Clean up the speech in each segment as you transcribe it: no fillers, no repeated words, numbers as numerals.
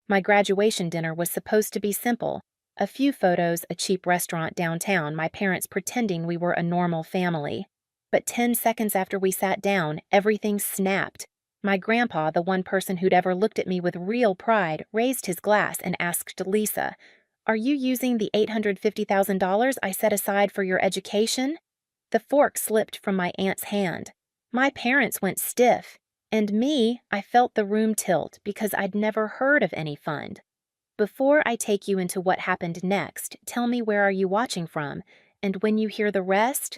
My graduation dinner was supposed to be simple. A few photos, a cheap restaurant downtown, my parents pretending we were a normal family. But 10 seconds after we sat down, everything snapped. My grandpa, the one person who'd ever looked at me with real pride, raised his glass and asked Lisa, "Are you using the $850,000 I set aside for your education?" The fork slipped from my aunt's hand. My parents went stiff. And me, I felt the room tilt because I'd never heard of any fund. Before I take you into what happened next, tell me, where are you watching from? And when you hear the rest,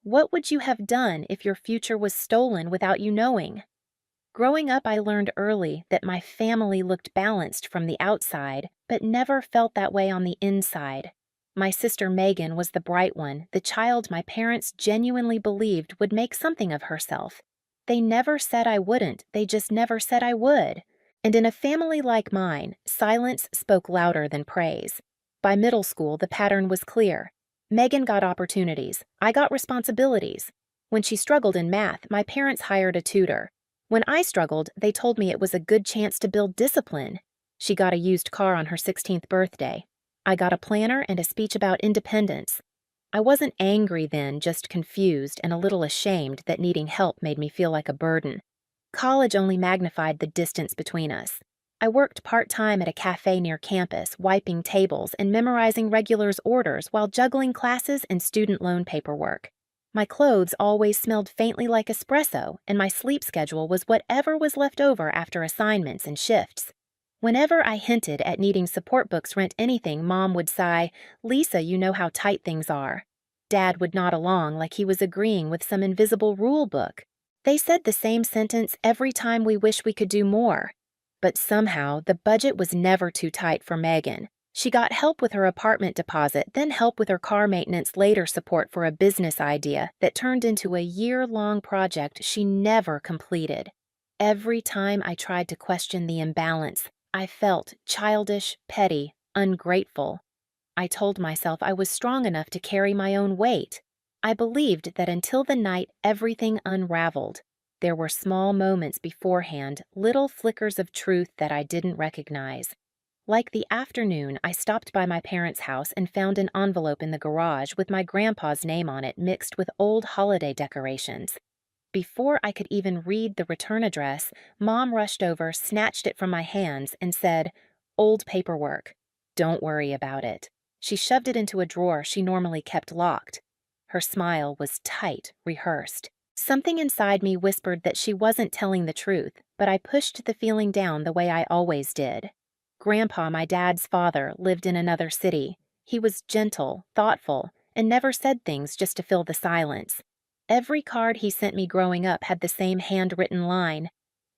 what would you have done if your future was stolen without you knowing? Growing up, I learned early that my family looked balanced from the outside, but never felt that way on the inside. My sister Megan was the bright one, the child my parents genuinely believed would make something of herself. They never said I wouldn't, they just never said I would. And in a family like mine, silence spoke louder than praise. By middle school, the pattern was clear. Megan got opportunities, I got responsibilities. When she struggled in math, my parents hired a tutor. When I struggled, they told me it was a good chance to build discipline. She got a used car on her 16th birthday. I got a planner and a speech about independence. I wasn't angry then, just confused and a little ashamed that needing help made me feel like a burden. College only magnified the distance between us. I worked part-time at a cafe near campus, wiping tables and memorizing regulars' orders while juggling classes and student loan paperwork. My clothes always smelled faintly like espresso, and my sleep schedule was whatever was left over after assignments and shifts. Whenever I hinted at needing support books rent anything, Mom would sigh, "Lisa, you know how tight things are." Dad would nod along like he was agreeing with some invisible rule book. They said the same sentence every time we wish we could do more. But somehow, the budget was never too tight for Megan. She got help with her apartment deposit, then help with her car maintenance, later support for a business idea that turned into a year-long project she never completed. Every time I tried to question the imbalance, I felt childish, petty, ungrateful. I told myself I was strong enough to carry my own weight. I believed that until the night everything unraveled. There were small moments beforehand, little flickers of truth that I didn't recognize. Like the afternoon, I stopped by my parents' house and found an envelope in the garage with my grandpa's name on it mixed with old holiday decorations. Before I could even read the return address, Mom rushed over, snatched it from my hands, and said, "Old paperwork. Don't worry about it." She shoved it into a drawer she normally kept locked. Her smile was tight, rehearsed. Something inside me whispered that she wasn't telling the truth, but I pushed the feeling down the way I always did. Grandpa, my dad's father, lived in another city. He was gentle, thoughtful, and never said things just to fill the silence. Every card he sent me growing up had the same handwritten line,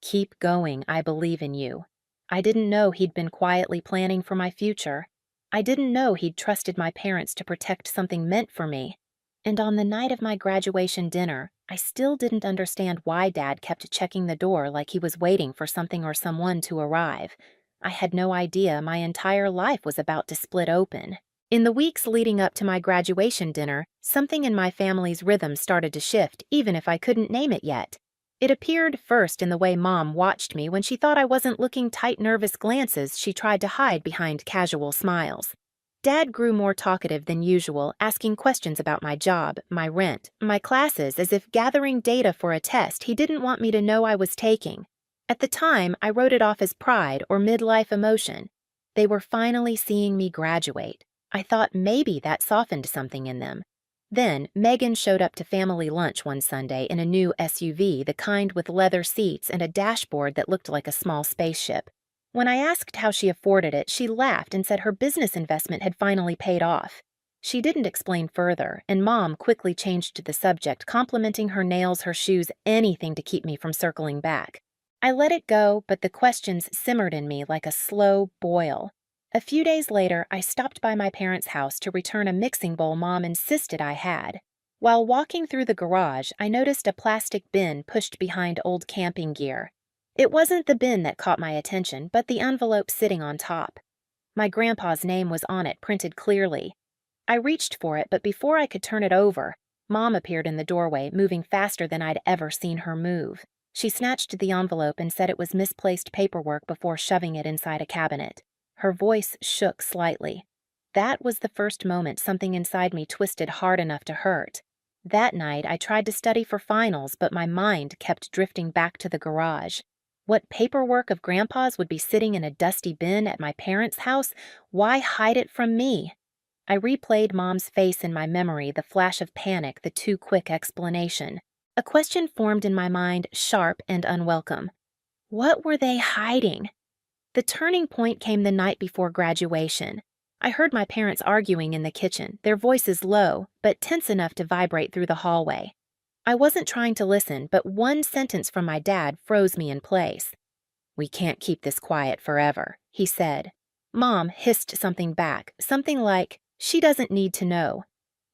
"Keep going, I believe in you." I didn't know he'd been quietly planning for my future. I didn't know he'd trusted my parents to protect something meant for me. And on the night of my graduation dinner, I still didn't understand why Dad kept checking the door like he was waiting for something or someone to arrive. I had no idea my entire life was about to split open. In the weeks leading up to my graduation dinner, something in my family's rhythm started to shift, even if I couldn't name it yet. It appeared first in the way Mom watched me when she thought I wasn't looking, tight, nervous glances she tried to hide behind casual smiles. Dad grew more talkative than usual, asking questions about my job, my rent, my classes, as if gathering data for a test he didn't want me to know I was taking. At the time, I wrote it off as pride or midlife emotion. They were finally seeing me graduate. I thought maybe that softened something in them. Then, Megan showed up to family lunch one Sunday in a new SUV, the kind with leather seats and a dashboard that looked like a small spaceship. When I asked how she afforded it, she laughed and said her business investment had finally paid off. She didn't explain further, and Mom quickly changed the subject, complimenting her nails, her shoes, anything to keep me from circling back. I let it go, but the questions simmered in me like a slow boil. A few days later, I stopped by my parents' house to return a mixing bowl Mom insisted I had. While walking through the garage, I noticed a plastic bin pushed behind old camping gear. It wasn't the bin that caught my attention, but the envelope sitting on top. My grandpa's name was on it, printed clearly. I reached for it, but before I could turn it over, Mom appeared in the doorway, moving faster than I'd ever seen her move. She snatched the envelope and said it was misplaced paperwork before shoving it inside a cabinet. Her voice shook slightly. That was the first moment something inside me twisted hard enough to hurt. That night, I tried to study for finals, but my mind kept drifting back to the garage. What paperwork of Grandpa's would be sitting in a dusty bin at my parents' house? Why hide it from me? I replayed Mom's face in my memory, the flash of panic, the too quick explanation. A question formed in my mind, sharp and unwelcome. What were they hiding? The turning point came the night before graduation. I heard my parents arguing in the kitchen, their voices low, but tense enough to vibrate through the hallway. I wasn't trying to listen, but one sentence from my dad froze me in place. "We can't keep this quiet forever," he said. Mom hissed something back, something like, "She doesn't need to know.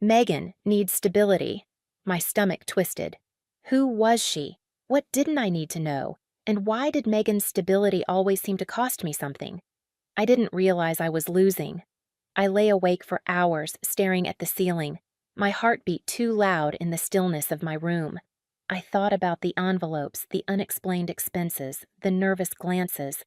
Megan needs stability." My stomach twisted. Who was she? What didn't I need to know? And why did Megan's stability always seem to cost me something? I didn't realize I was losing. I lay awake for hours, staring at the ceiling. My heart beat too loud in the stillness of my room. I thought about the envelopes, the unexplained expenses, the nervous glances.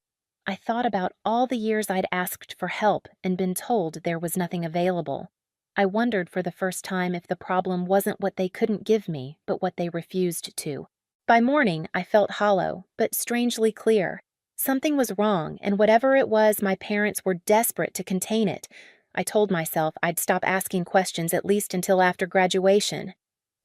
I thought about all the years I'd asked for help and been told there was nothing available. I wondered for the first time if the problem wasn't what they couldn't give me, but what they refused to. By morning, I felt hollow, but strangely clear. Something was wrong, and whatever it was, my parents were desperate to contain it. I told myself I'd stop asking questions at least until after graduation.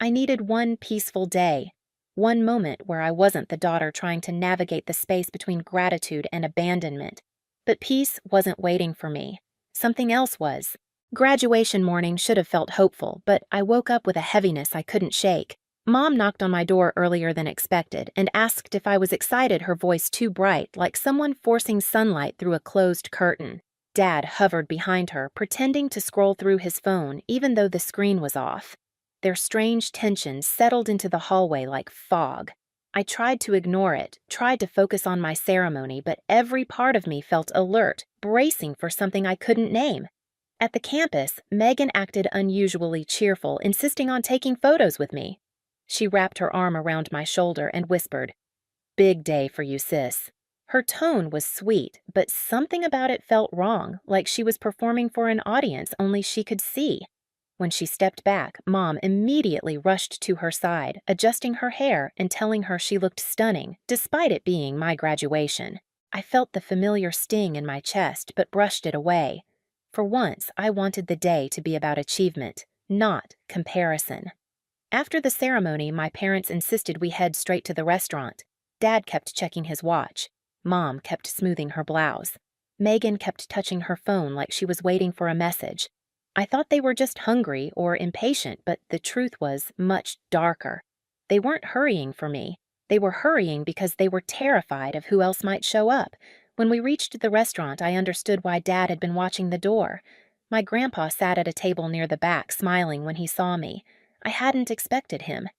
I needed one peaceful day, one moment where I wasn't the daughter trying to navigate the space between gratitude and abandonment. But peace wasn't waiting for me. Something else was. Graduation morning should have felt hopeful, but I woke up with a heaviness I couldn't shake. Mom knocked on my door earlier than expected and asked if I was excited, her voice too bright, like someone forcing sunlight through a closed curtain. Dad hovered behind her, pretending to scroll through his phone even though the screen was off. Their strange tension settled into the hallway like fog. I tried to ignore it, tried to focus on my ceremony, but every part of me felt alert, bracing for something I couldn't name. At the campus, Megan acted unusually cheerful, insisting on taking photos with me. She wrapped her arm around my shoulder and whispered, "Big day for you, sis." Her tone was sweet, but something about it felt wrong, like she was performing for an audience only she could see. When she stepped back, Mom immediately rushed to her side, adjusting her hair and telling her she looked stunning, despite it being my graduation. I felt the familiar sting in my chest, but brushed it away. For once, I wanted the day to be about achievement, not comparison. After the ceremony, my parents insisted we head straight to the restaurant. Dad kept checking his watch. Mom kept smoothing her blouse. Megan kept touching her phone like she was waiting for a message. I thought they were just hungry or impatient, but the truth was much darker. They weren't hurrying for me. They were hurrying because they were terrified of who else might show up. When we reached the restaurant, I understood why Dad had been watching the door. My grandpa sat at a table near the back, smiling when he saw me. I hadn't expected him.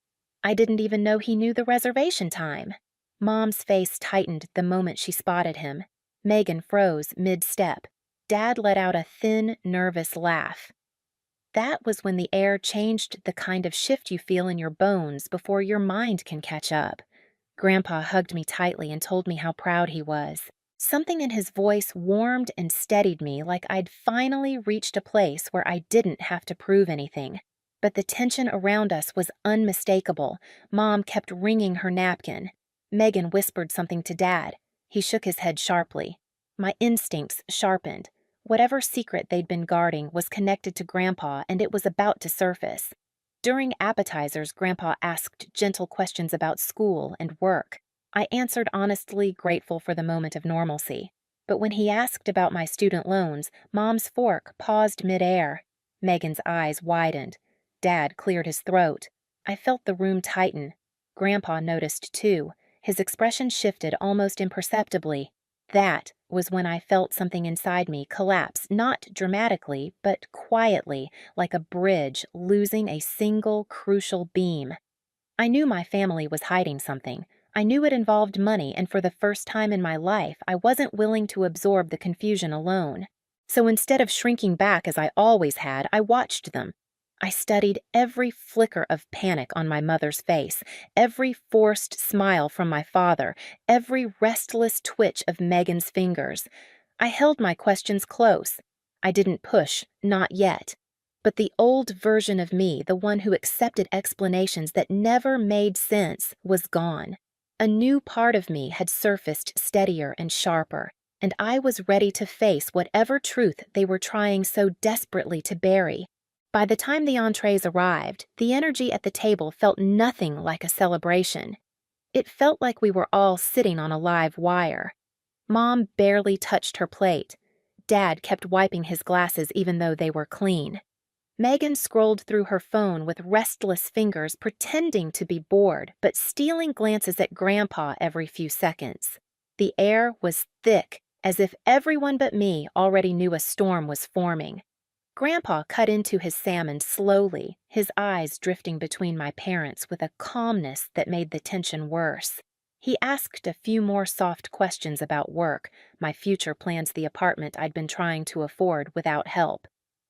I didn't even know he knew the reservation time. Mom's face tightened the moment she spotted him. Megan froze mid-step. Dad let out a thin, nervous laugh. That was when the air changed, the kind of shift you feel in your bones before your mind can catch up. Grandpa hugged me tightly and told me how proud he was. Something in his voice warmed and steadied me, like I'd finally reached a place where I didn't have to prove anything. But the tension around us was unmistakable. Mom kept wringing her napkin. Megan whispered something to Dad. He shook his head sharply. My instincts sharpened. Whatever secret they'd been guarding was connected to Grandpa, and it was about to surface. During appetizers, Grandpa asked gentle questions about school and work. I answered honestly, grateful for the moment of normalcy. But when he asked about my student loans, Mom's fork paused midair. Megan's eyes widened. Dad cleared his throat. I felt the room tighten. Grandpa noticed too. His expression shifted almost imperceptibly. That was when I felt something inside me collapse, not dramatically, but quietly, like a bridge losing a single crucial beam. I knew my family was hiding something. I knew it involved money, and for the first time in my life, I wasn't willing to absorb the confusion alone. So instead of shrinking back as I always had, I watched them. I studied every flicker of panic on my mother's face, every forced smile from my father, every restless twitch of Megan's fingers. I held my questions close. I didn't push, not yet. But the old version of me, the one who accepted explanations that never made sense, was gone. A new part of me had surfaced steadier and sharper, and I was ready to face whatever truth they were trying so desperately to bury. By the time the entrees arrived, the energy at the table felt nothing like a celebration. It felt like we were all sitting on a live wire. Mom barely touched her plate. Dad kept wiping his glasses even though they were clean. Megan scrolled through her phone with restless fingers, pretending to be bored, but stealing glances at Grandpa every few seconds. The air was thick, as if everyone but me already knew a storm was forming. Grandpa cut into his salmon slowly, his eyes drifting between my parents with a calmness that made the tension worse. He asked a few more soft questions about work, my future plans, the apartment I'd been trying to afford without help.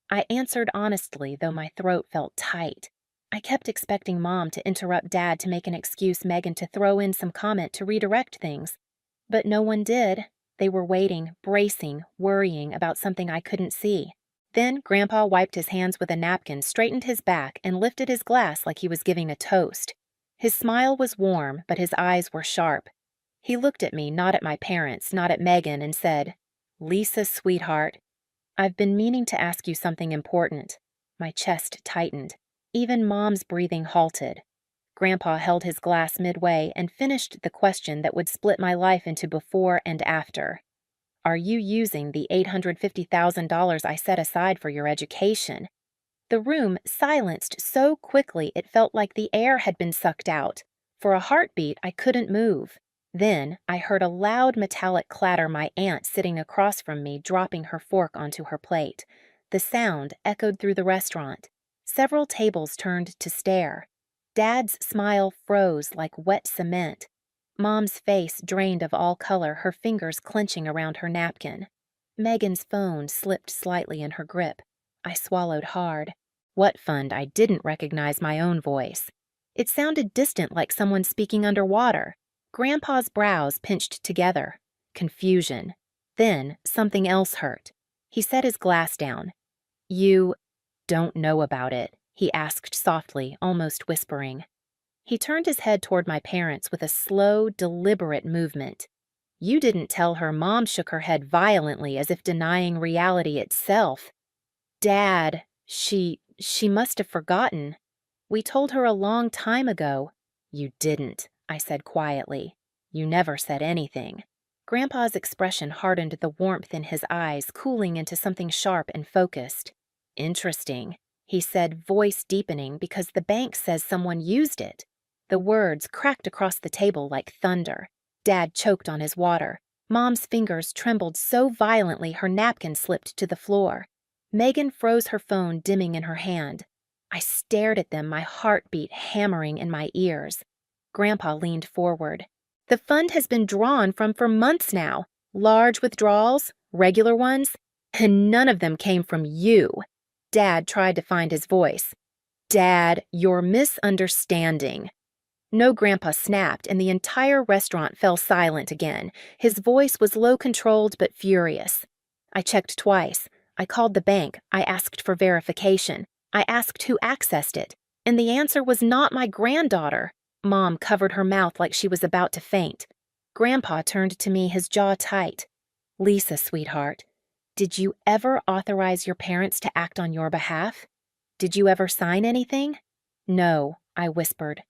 I answered honestly, though my throat felt tight. I kept expecting Mom to interrupt Dad to make an excuse, Megan to throw in some comment to redirect things. But no one did. They were waiting, bracing, worrying about something I couldn't see. Then Grandpa wiped his hands with a napkin, straightened his back, and lifted his glass like he was giving a toast. His smile was warm, but his eyes were sharp. He looked at me, not at my parents, not at Megan, and said, "Lisa, sweetheart, I've been meaning to ask you something important." My chest tightened. Even Mom's breathing halted. Grandpa held his glass midway and finished the question that would split my life into before and after. "Are you using the $850,000 I set aside for your education?" The room silenced so quickly it felt like the air had been sucked out. For a heartbeat, I couldn't move. Then I heard a loud metallic clatter, my aunt sitting across from me dropping her fork onto her plate. The sound echoed through the restaurant. Several tables turned to stare. Dad's smile froze like wet cement. Mom's face drained of all color, her fingers clenching around her napkin. Megan's phone slipped slightly in her grip. I swallowed hard. What fund I didn't recognize my own voice. It sounded distant, like someone speaking underwater. Grandpa's brows pinched together. Confusion. Then something else hurt. He set his glass down. "You don't know about it?" he asked softly, almost whispering. He turned his head toward my parents with a slow, deliberate movement. "You didn't tell her." Mom shook her head violently, as if denying reality itself. "Dad, she must have forgotten. We told her a long time ago." "You didn't," I said quietly. "You never said anything." Grandpa's expression hardened, the warmth in his eyes cooling into something sharp and focused. "Interesting," he said, voice deepening, "because the bank says someone used it." The words cracked across the table like thunder. Dad choked on his water. Mom's fingers trembled so violently her napkin slipped to the floor. Megan froze her phone, dimming in her hand. I stared at them, my heartbeat hammering in my ears. Grandpa leaned forward. "The fund has been drawn from for months now. Large withdrawals, regular ones, and none of them came from you." Dad tried to find his voice. "Dad, you're misunderstanding." No, Grandpa snapped, and the entire restaurant fell silent again. His voice was low-controlled but furious. I checked twice. I called the bank. I asked for verification. I asked who accessed it. And the answer was not my granddaughter. Mom covered her mouth like she was about to faint. Grandpa turned to me, his jaw tight. "Lisa, sweetheart, did you ever authorize your parents to act on your behalf? Did you ever sign anything?" "No," I whispered.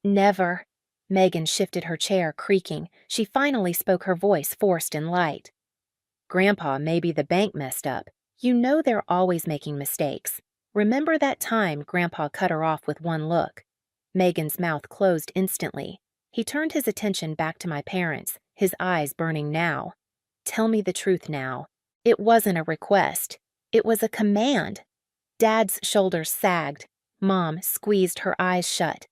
"Never." Megan shifted her chair, creaking. She finally spoke, her voice forced and light. "Grandpa, maybe the bank messed up. You know they're always making mistakes. Remember that time?" Grandpa cut her off with one look. Megan's mouth closed instantly. He turned his attention back to my parents, his eyes burning now. "Tell me the truth now." It wasn't a request. It was a command. Dad's shoulders sagged. Mom squeezed her eyes shut.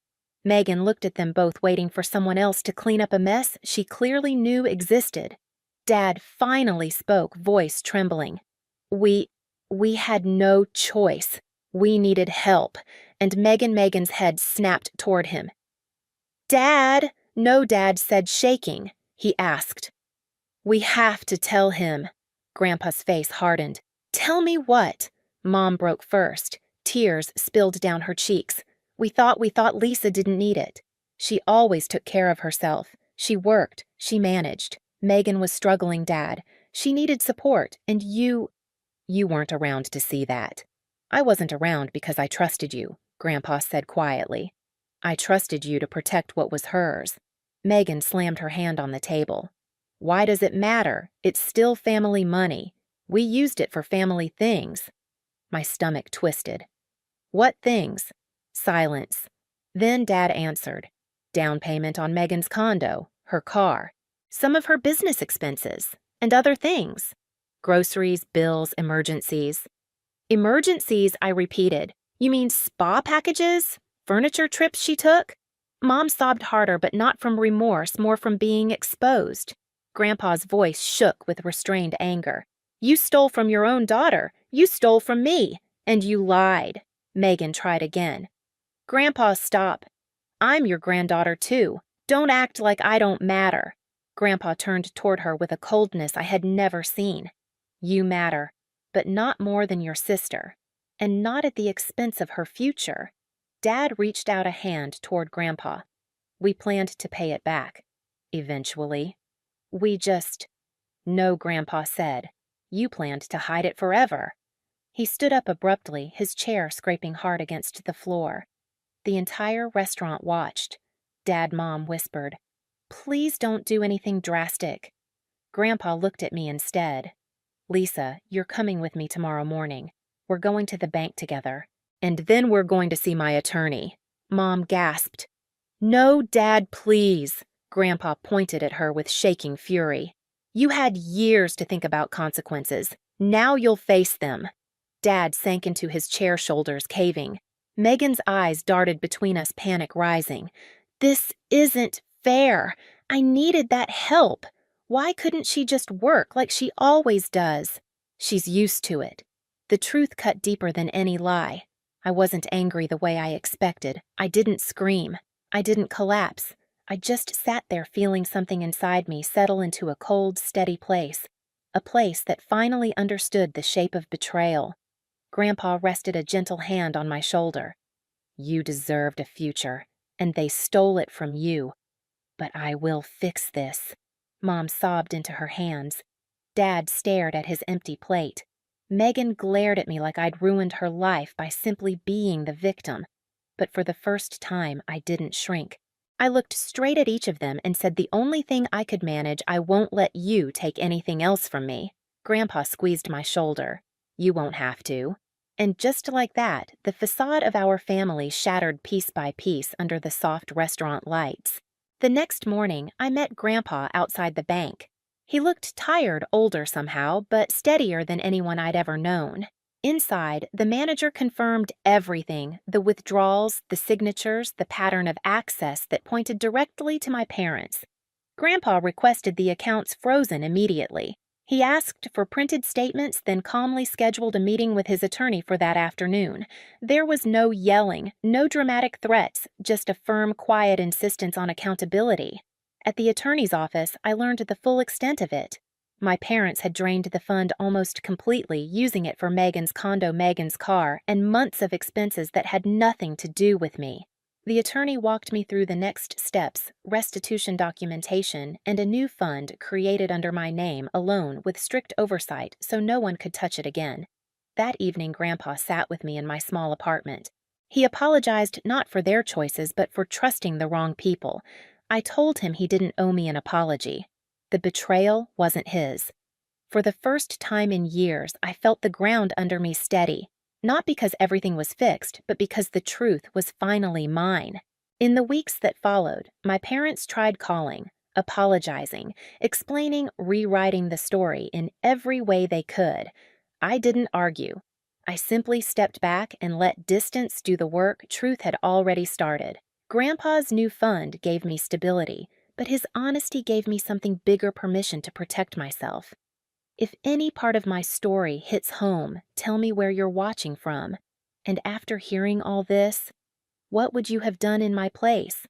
Megan looked at them both, waiting for someone else to clean up a mess she clearly knew existed. Dad finally spoke, voice trembling. We had no choice." We needed help, and Megan's head snapped toward him. "Dad," No Dad said, shaking. He asked. "We have to tell him." Grandpa's face hardened. "Tell me what?" Mom broke first. Tears spilled down her cheeks. We thought Lisa didn't need it. She always took care of herself. She worked. She managed. Megan was struggling, Dad. She needed support, and you weren't around to see that. I wasn't around because I trusted you," Grandpa said quietly. "I trusted you to protect what was hers." Megan slammed her hand on the table. "Why does it matter? It's still family money. We used it for family things." My stomach twisted. "What things?" Silence. Then Dad answered. "Down payment on Megan's condo, her car, some of her business expenses, and other things. Groceries, bills, emergencies." "Emergencies," I repeated. "You mean spa packages? Furniture trips she took?" Mom sobbed harder, but not from remorse, more from being exposed. Grandpa's voice shook with restrained anger. "You stole from your own daughter. You stole from me. And you lied." Megan tried again. "Grandpa, stop. I'm your granddaughter, too. Don't act like I don't matter." Grandpa turned toward her with a coldness I had never seen. "You matter, but not more than your sister. And not at the expense of her future." Dad reached out a hand toward Grandpa. "We planned to pay it back. Eventually. We just—" "No," Grandpa said. "You planned to hide it forever." He stood up abruptly, his chair scraping hard against the floor. The entire restaurant watched. Mom whispered, "Please don't do anything drastic." Grandpa looked at me instead. "Lisa, you're coming with me tomorrow morning. We're going to the bank together. And then we're going to see my attorney." Mom gasped. "No, Dad, please." Grandpa pointed at her with shaking fury. "You had years to think about consequences. Now you'll face them." Dad sank into his chair, shoulders caving. Megan's eyes darted between us, panic rising. "This isn't fair. I needed that help. Why couldn't she just work like she always does?" "She's used to it." The truth cut deeper than any lie. I wasn't angry the way I expected. I didn't scream. I didn't collapse. I just sat there feeling something inside me settle into a cold, steady place. A place that finally understood the shape of betrayal. Grandpa rested a gentle hand on my shoulder. "You deserved a future, and they stole it from you. But I will fix this." Mom sobbed into her hands. Dad stared at his empty plate. Megan glared at me like I'd ruined her life by simply being the victim. But for the first time, I didn't shrink. I looked straight at each of them and said, "The only thing I could manage, I won't let you take anything else from me." Grandpa squeezed my shoulder. "You won't have to." And just like that, the facade of our family shattered piece by piece under the soft restaurant lights. The next morning, I met Grandpa outside the bank. He looked tired, older somehow, but steadier than anyone I'd ever known. Inside, the manager confirmed everything: the withdrawals, the signatures, the pattern of access that pointed directly to my parents. Grandpa requested the accounts frozen immediately. He asked for printed statements, then calmly scheduled a meeting with his attorney for that afternoon. There was no yelling, no dramatic threats, just a firm, quiet insistence on accountability. At the attorney's office, I learned the full extent of it. My parents had drained the fund almost completely, using it for Megan's condo, Megan's car, and months of expenses that had nothing to do with me. The attorney walked me through the next steps: restitution documentation, and a new fund created under my name alone with strict oversight so no one could touch it again. That evening, Grandpa sat with me in my small apartment. He apologized not for their choices but for trusting the wrong people. I told him he didn't owe me an apology. The betrayal wasn't his. For the first time in years, I felt the ground under me steady. Not because everything was fixed, but because the truth was finally mine. In the weeks that followed, my parents tried calling, apologizing, explaining, rewriting the story in every way they could. I didn't argue. I simply stepped back and let distance do the work truth had already started. Grandpa's new fund gave me stability, but his honesty gave me something bigger: permission to protect myself. If any part of my story hits home, tell me where you're watching from. And after hearing all this, what would you have done in my place?